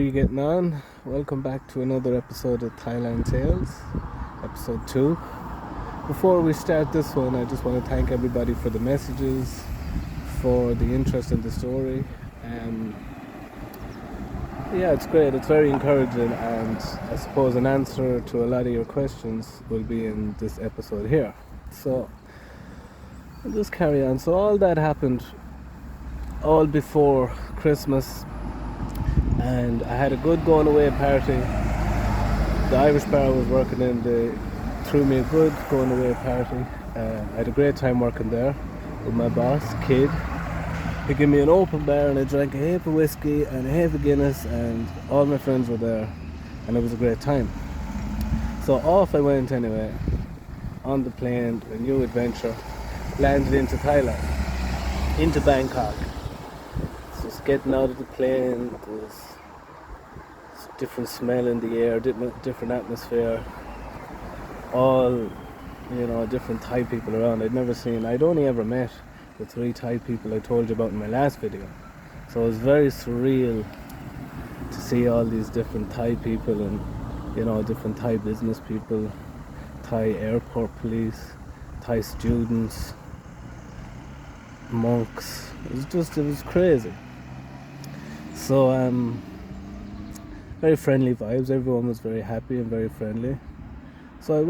you getting on? Welcome back to another episode of Thailand Tales, episode 2. Before we start this one, I just want to thank everybody for the messages, for the interest in the story. Yeah, it's great, it's very encouraging, and I suppose an answer to a lot of your questions will be in this episode here. So, I'll just carry on. So all that happened all before Christmas, and I had a good going away party. The Irish bar I was working in, they threw me a good going away party. I had a great time working there with my boss, Kid. He gave me an open bar and I drank a half of whiskey and a half of Guinness, and all my friends were there, and it was a great time. So off I went anyway, on the plane, a new adventure. Landed into Thailand, into Bangkok. Just getting out of the plane, there's different smell in the air, different atmosphere, all, different Thai people around. I'd only ever met the 3 Thai people I told you about in my last video. So it was very surreal to see all these different Thai people and, different Thai business people, Thai airport police, Thai students, monks. It was crazy. So very friendly vibes. Everyone was very happy and very friendly. So I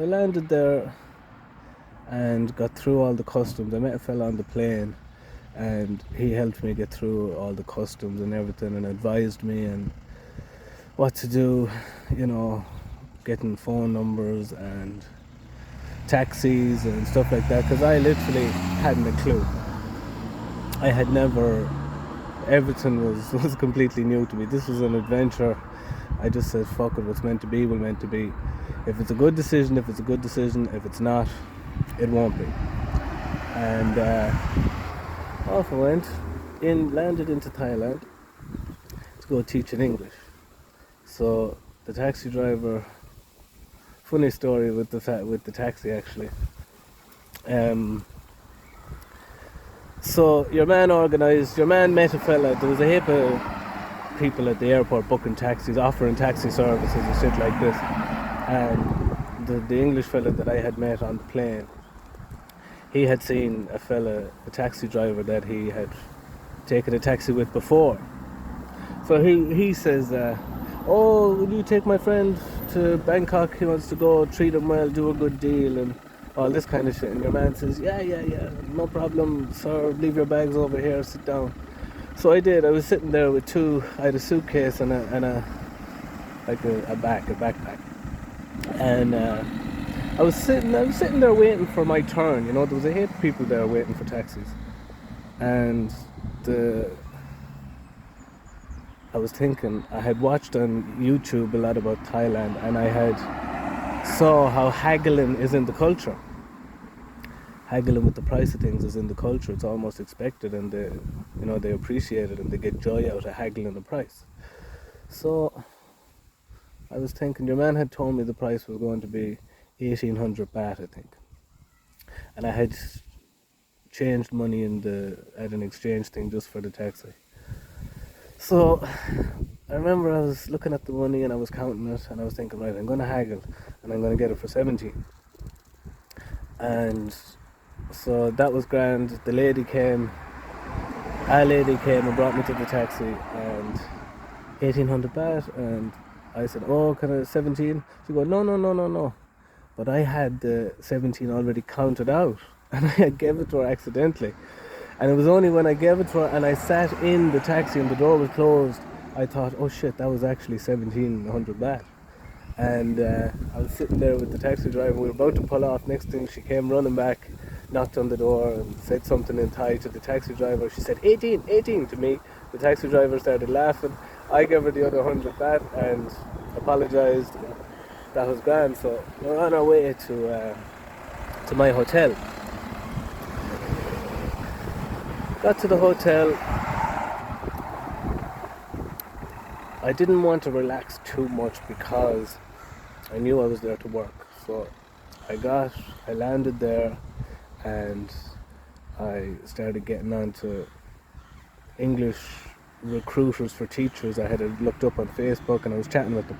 landed there and got through all the customs. I met a fella on the plane, and he helped me get through all the customs and everything, and advised me and what to do, getting phone numbers and taxis and stuff like that, because I literally hadn't a clue. I had never, everything was completely new to me. This was an adventure. I just said, fuck it, what's meant to be will meant to be. If it's a good decision, if it's not, it won't be. And off I went, landed into Thailand to go teach in English. So the taxi driver, funny story with the taxi actually. So your man met a fella. There was a heap of people at the airport booking taxis, offering taxi services and shit like this. And the English fella that I had met on the plane, he had seen a taxi driver that he had taken a taxi with before. So he says, oh, will you take my friend to Bangkok? He wants to go, treat him well, do a good deal, and all this kind of shit. And your man says, yeah, no problem, sir, leave your bags over here, sit down. So I did. I was sitting there with I had a suitcase and a backpack. And I was sitting there waiting for my turn. There was a heap of people there waiting for taxis. And I was thinking, I had watched on YouTube a lot about Thailand, and I had saw how haggling is in the culture. Haggling with the price of things is in the culture. It's almost expected, and they appreciate it, and they get joy out of haggling the price. So I was thinking, your man had told me the price was going to be 1,800 baht, I think, and I had changed money at an exchange thing just for the taxi. So I remember I was looking at the money and I was counting it, and I was thinking, right, I'm going to haggle and I'm going to get it for 17. And so that was grand. A lady came and brought me to the taxi, and 1,800 baht, and I said, oh, can I 17? She goes, no. But I had the 17 already counted out, and I gave it to her accidentally. And it was only when I gave it to her and I sat in the taxi and the door was closed, I thought, oh shit, that was actually 1,700 baht. And I was sitting there with the taxi driver. We were about to pull off. Next thing, she came running back, knocked on the door and said something in Thai to the taxi driver. She said 18 to me. The taxi driver started laughing. I gave her the other 100 baht and apologised. That was grand. So we're on our way to my hotel. Got to the hotel. I didn't want to relax too much because I knew I was there to work. So I landed there and I started getting on to English recruiters for teachers I had looked up on Facebook, and I was chatting with them.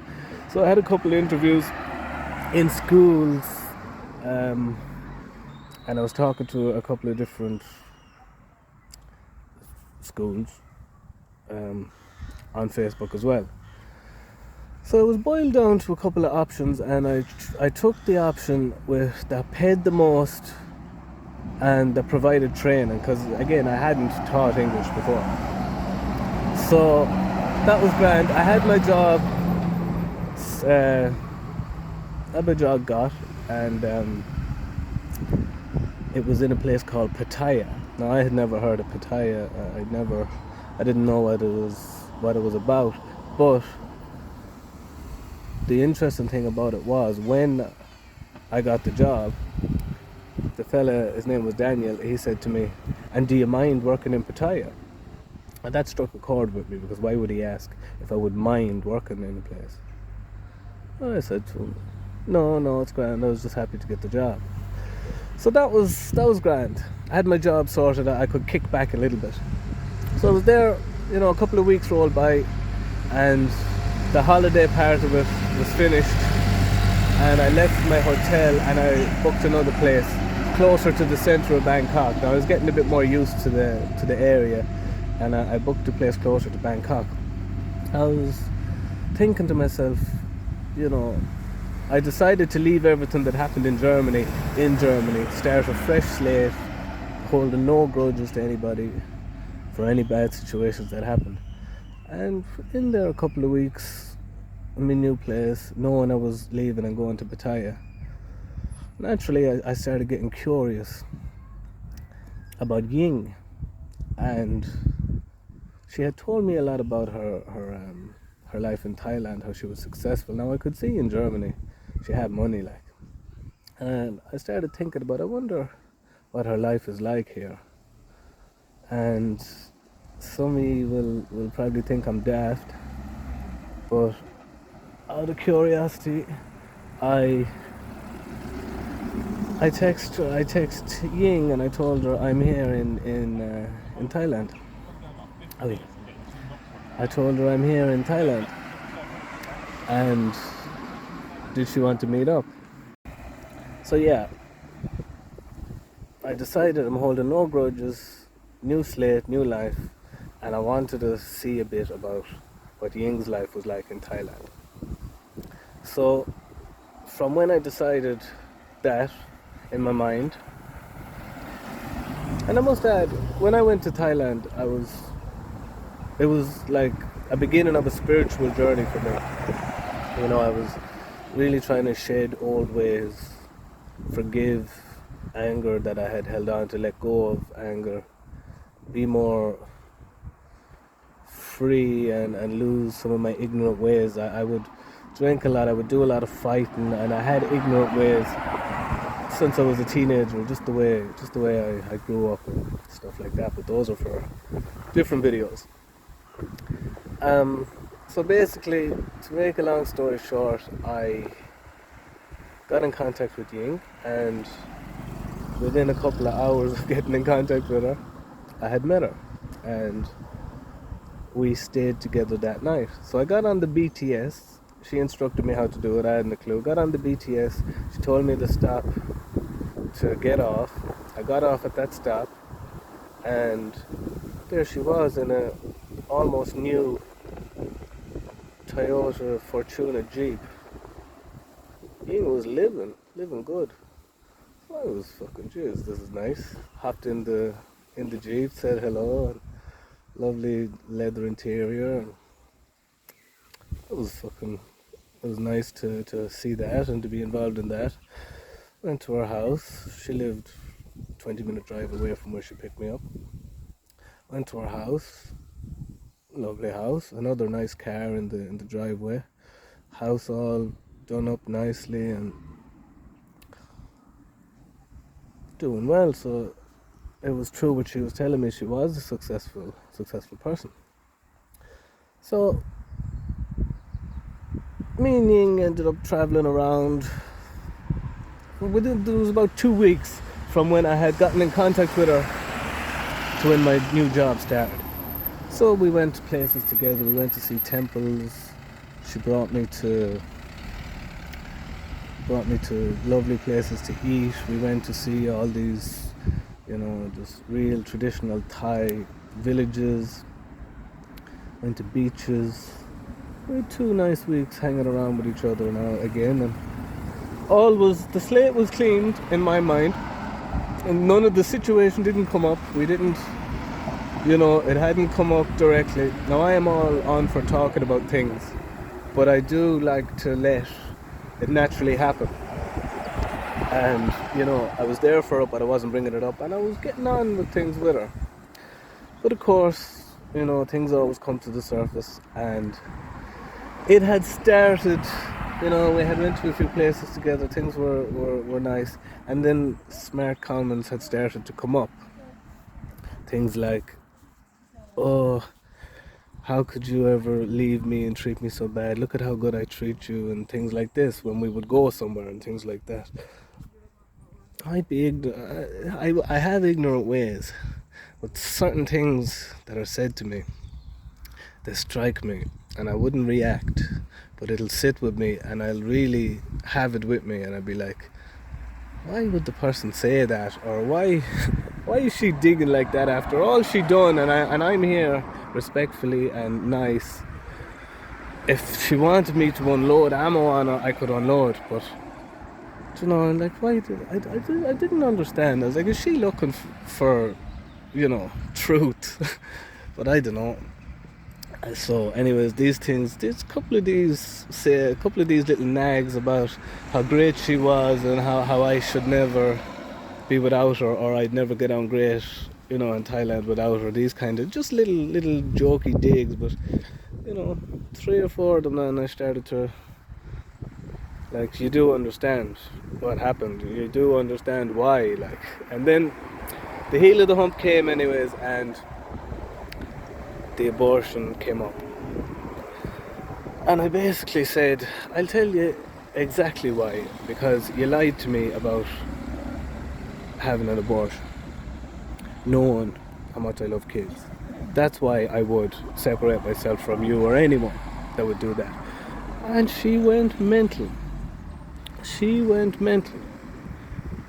So I had a couple of interviews in schools, and I was talking to a couple of different schools on Facebook as well. So it was boiled down to a couple of options, and I took the option that paid the most and that provided training, because again I hadn't taught English before. So that was grand. I had my job got, and it was in a place called Pattaya. Now I had never heard of Pattaya. I didn't know what it was about. But the interesting thing about it was, when I got the job, the fella, his name was Daniel, he said to me, "And do you mind working in Pattaya?" And that struck a chord with me, because why would he ask if I would mind working in a place? I said to him, no, it's grand. I was just happy to get the job. So that was grand. I had my job sorted. I could kick back a little bit. So I was there, a couple of weeks rolled by, and the holiday part of it was finished, and I left my hotel and I booked another place closer to the centre of Bangkok. Now I was getting a bit more used to the area, and I booked a place closer to Bangkok. I was thinking to myself, I decided to leave everything that happened in Germany, start a fresh slate, holding no grudges to anybody for any bad situations that happened. And in there a couple of weeks, in my new place, knowing I was leaving and going to Pattaya, naturally I started getting curious about Ying. And she had told me a lot about her life in Thailand, how she was successful. Now I could see in Germany she had money, and I started thinking about, I wonder what her life is like here. And some of you will probably think I'm daft, but out of curiosity, I text Ying, and I told her I'm here in Thailand. I told her I'm here in Thailand, and did she want to meet up? So yeah, I decided I'm holding no grudges, new slate, new life, and I wanted to see a bit about what Ying's life was like in Thailand. So from when I decided that in my mind, and I must add, when I went to Thailand, it was like a beginning of a spiritual journey for me. I was really trying to shed old ways, forgive anger that I had held on to, let go of anger, be more free and lose some of my ignorant ways. I would drink a lot, I would do a lot of fighting, and I had ignorant ways since I was a teenager, just the way I grew up and stuff like that. But those are for different videos. So basically, to make a long story short, I got in contact with Ying, and within a couple of hours of getting in contact with her, I had met her, and we stayed together that night. So I got on the BTS. She instructed me how to do it. I hadn't a clue. Got on the BTS. She told me to stop to get off. I got off at that stop, and there she was in a almost new Toyota Fortuna Jeep. Ying was living good. So I was fucking, jeez, this is nice. Hopped in the Jeep, said hello, and lovely leather interior. And it was nice to see that and to be involved in that. Went to her house. She lived 20-minute drive away from where she picked me up. Went to her house. Lovely house. Another nice car in the driveway. House all done up nicely and doing well. So it was true what she was telling me. She was a successful person. So me and Ying ended up traveling around. It was about 2 weeks from when I had gotten in contact with her to when my new job started. So we went to places together. We went to see temples. She brought me to lovely places to eat. We went to see all these, just real traditional Thai villages. Went to beaches. We had 2 nice weeks hanging around with each other now again, and the slate was cleaned in my mind, and none of the situation didn't come up. We didn't, it hadn't come up directly. Now I am all on for talking about things, but I do like to let it naturally happen. And I was there for it, but I wasn't bringing it up, and I was getting on with things with her. But of course, things always come to the surface, and it had started. We had went to a few places together. Things were nice, and then smart comments had started to come up. Things like, "Oh, how could you ever leave me and treat me so bad? Look at how good I treat you," and things like this when we would go somewhere and things like that. I'd be ignorant. I have ignorant ways, but certain things that are said to me, they strike me, and I wouldn't react, but it'll sit with me, and I'll really have it with me, and I'll be like, why would the person say that, or why is she digging like that after all she done, and I'm here respectfully and nice. If she wanted me to unload ammo on her, I could unload, but like, why I didn't understand. I was like, is she looking for truth? But I don't know. So anyways, these things, there's a couple of these little nags about how great she was and how I should never be without her, or I'd never get on great in Thailand without her. These kind of just little jokey digs, but 3 or 4 of them, and I started to, like, you do understand what happened, you do understand why, like. And then the heel of the hump came anyways, and the abortion came up, and I basically said, I'll tell you exactly why, because you lied to me about having an abortion, knowing how much I love kids. That's why I would separate myself from you or anyone that would do that. And she went mental.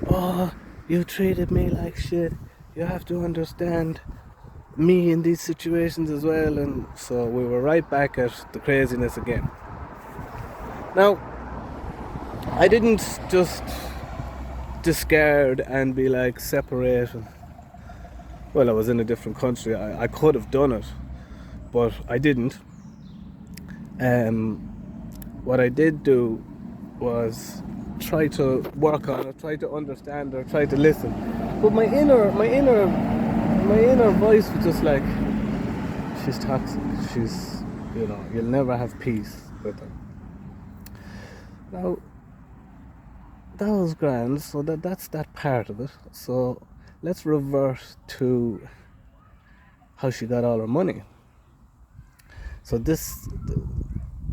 Oh, you treated me like shit. You have to understand me in these situations as well. And so we were right back at the craziness again. Now, I didn't just discard and be like, separate. Well, I was in a different country. I could have done it, but I didn't. What I did do was try to work on it, try to understand her, try to listen. But my inner voice was just like, she's toxic. She's, you'll never have peace with her. Now, that was grand. So that's that part of it. So let's revert to how she got all her money. So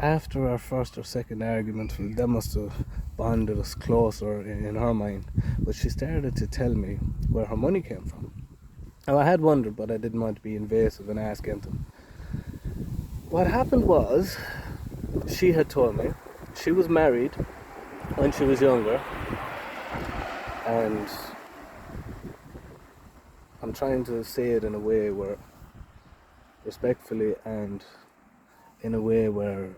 after our first or second argument, that must have bonded us closer in her mind. But she started to tell me where her money came from. Now, I had wondered, but I didn't want to be invasive and ask anything. What happened was, she had told me she was married when she was younger, and I'm trying to say it in a way where, respectfully, and in a way where,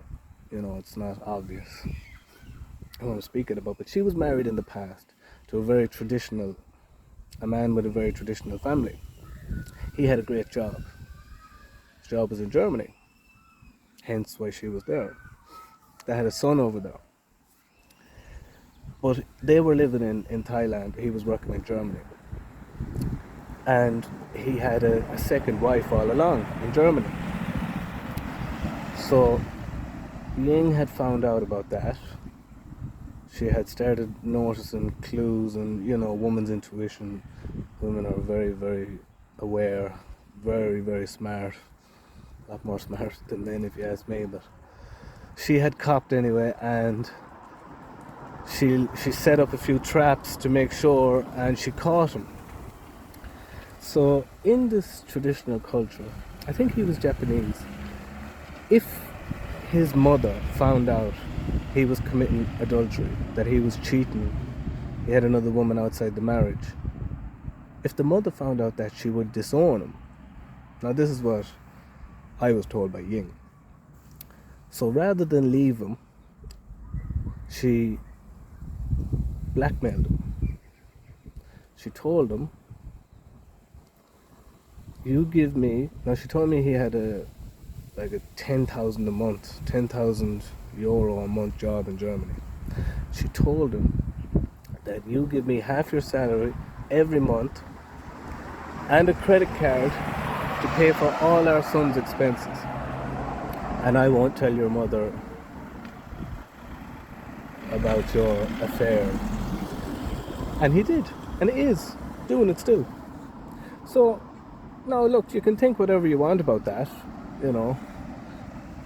it's not obvious what I'm speaking about. But she was married in the past to a man with a very traditional family. He had a great job. His job was in Germany, hence why she was there. They had a son over there. But they were living in Thailand. He was working in Germany. And he had a second wife all along in Germany. So Ying had found out about that. She had started noticing clues, and woman's intuition. Women are very, very aware, very, very smart. A lot more smart than men, if you ask me. But she had copped anyway, and she set up a few traps to make sure, and she caught him. So in this traditional culture, I think he was Japanese. If his mother found out he was committing adultery, that he was cheating, he had another woman outside the marriage, if the mother found out that, she would disown him. Now this is what I was told by Ying. So rather than leave him, she blackmailed him. She told him, you give me, now she told me he had a 10,000 a month, 10,000 euro a month job in Germany. She told him that you give me half your salary every month and a credit card to pay for all our son's expenses, and I won't tell your mother about your affair. And he did, and is doing it still. So now look, you can think whatever you want about that, you know.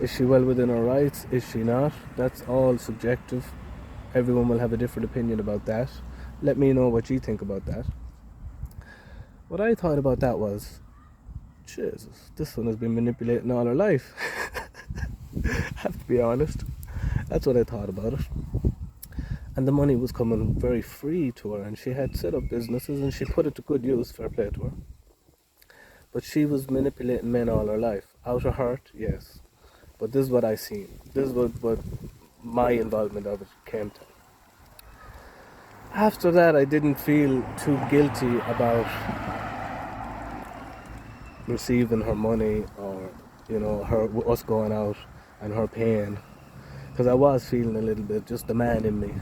Is she well within her rights? Is she not? That's all subjective. Everyone will have a different opinion about that. Let me know what you think about that. What I thought about that was, Jesus, this one has been manipulating all her life. I have to be honest. That's what I thought about it. And the money was coming very free to her, and she had set up businesses and she put it to good use, fair play to her. But she was manipulating men all her life. Out of hurt, yes. But this is what I seen. This is what my involvement of it came to. After that, I didn't feel too guilty about receiving her money, or us going out and her paying, because I was feeling a little bit, just the man in me.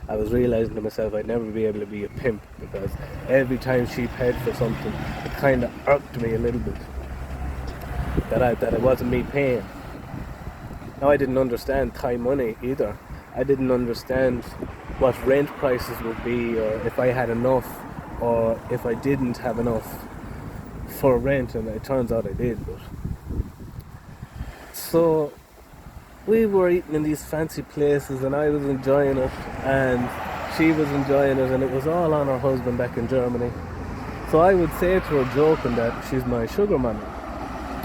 I was realizing to myself I'd never be able to be a pimp, because every time she paid for something, it kind of irked me a little bit that it wasn't me paying. Now, I didn't understand Thai money either. I didn't understand what rent prices would be, or if I had enough, or if I didn't have enough for rent, and it turns out I did. But so we were eating in these fancy places, and I was enjoying it, and she was enjoying it, and it was all on her husband back in Germany. So I would say to her, joking, that she's my sugar mommy,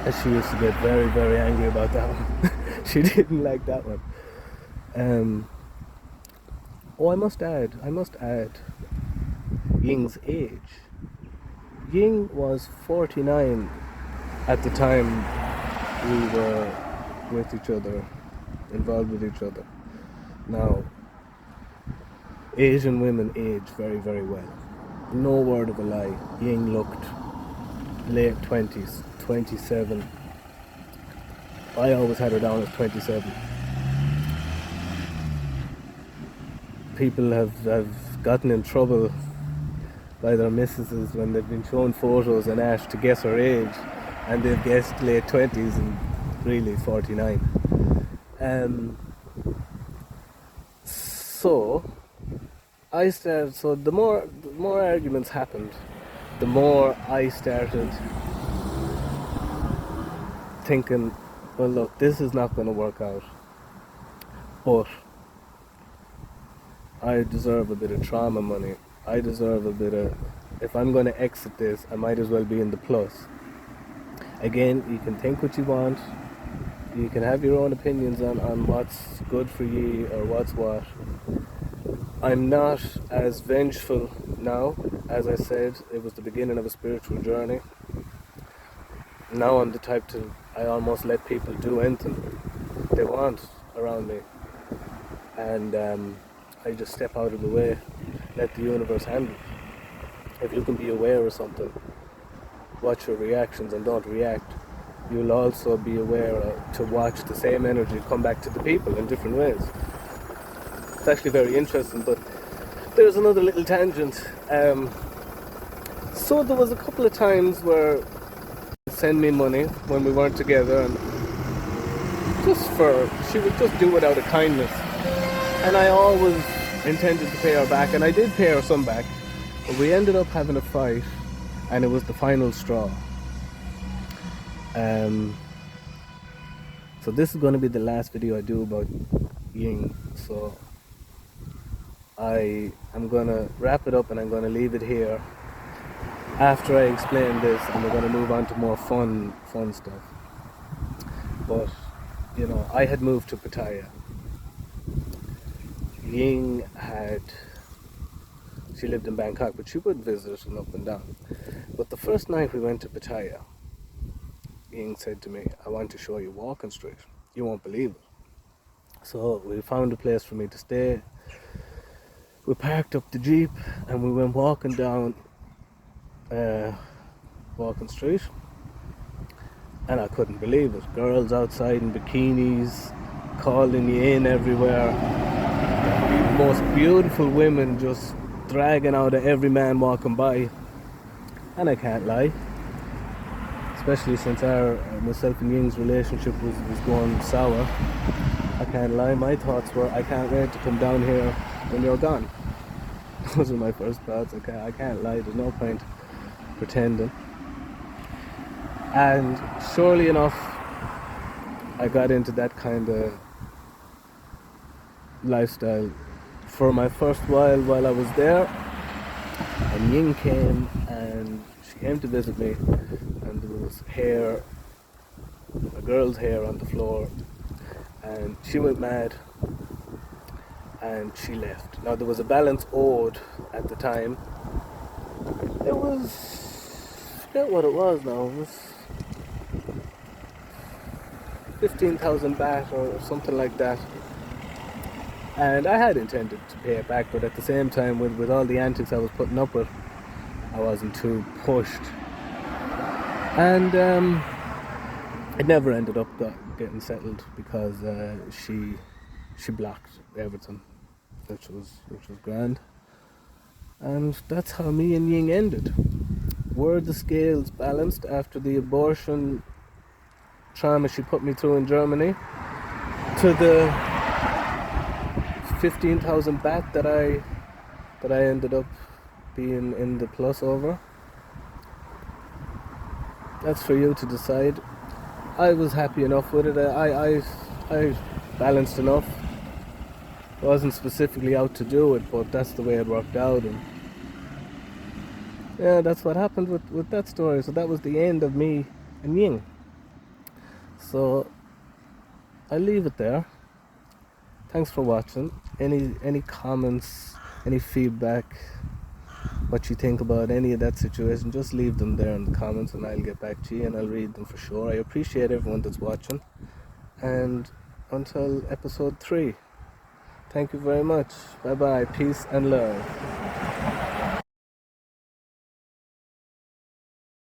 and she used to get very, very angry about that one. She didn't like that one. I must add Ying's age. Ying was 49 at the time we were with each other, involved with each other. Now, Asian women age very, very well. No word of a lie. Ying looked late 20s, 27. I always had her down as 27. People have gotten in trouble by their missuses when they've been shown photos and asked to guess her age, and they've guessed late 20s and really 49. So the more arguments happened, the more I started thinking, well, look, this is not going to work out, but I deserve a bit of trauma money. I deserve a bit of, if I'm going to exit this, I might as well be in the plus. Again, you can think what you want. You can have your own opinions on what's good for you or what's what. I'm not as vengeful now. As I said, it was the beginning of a spiritual journey. Now I'm the type I almost let people do anything they want around me. And I just step out of the way, let the universe handle it. If you can be aware of something, watch your reactions and don't react. You'll also be aware to watch the same energy come back to the people in different ways. It's actually very interesting, but there's another little tangent. So there was a couple of times where she'd send me money when we weren't together, and she would just do it out of kindness. And I always intended to pay her back, and I did pay her some back, but we ended up having a fight, and it was the final straw. So this is going to be the last video I do about Ying, so I'm going to wrap it up and I'm going to leave it here. after I explain this, and we're going to move on to more fun stuff. But you know, I had moved to Pattaya. Ying she lived in Bangkok, but she would visit and up and down. But the first night we went to Pattaya, Ying said to me, "I want to show you Walking Street. You won't believe it." So we found a place for me to stay. We parked up the Jeep and we went walking down Walking Street. And I couldn't believe it. Girls outside in bikinis, calling you in everywhere. The most beautiful women just dragging out of every man walking by. And I can't lie. Especially since myself and Ying's relationship was going sour. I can't lie, my thoughts were, I can't wait to come down here when you're gone. Those were my first thoughts. I can't lie, there's no point pretending. And surely enough, I got into that kind of lifestyle for my first while I was there. And Ying came, and she came to visit me, and there was a girl's hair on the floor, and she went mad and she left. Now there was a balance owed at the time. It was, I forget what it was now, it was 15,000 baht or something like that. And I had intended to pay it back, but at the same time, with all the antics I was putting up with, I wasn't too pushed. And it never ended up getting settled because she blocked everything, which was grand. And that's how me and Ying ended. Were the scales balanced after the abortion trauma she put me through in Germany to the 15,000 baht that I ended up being in the plus over? That's for you to decide. I was happy enough with it. I balanced enough. Wasn't specifically out to do it, but that's the way it worked out. And yeah, that's what happened with that story. So that was the end of me and Ying. So I'll leave it there. Thanks for watching. Any comments, any feedback, what you think about any of that situation, just leave them there in the comments and I'll get back to you and I'll read them for sure. I appreciate everyone that's watching. And until episode 3, thank you very much. Bye bye. Peace and love.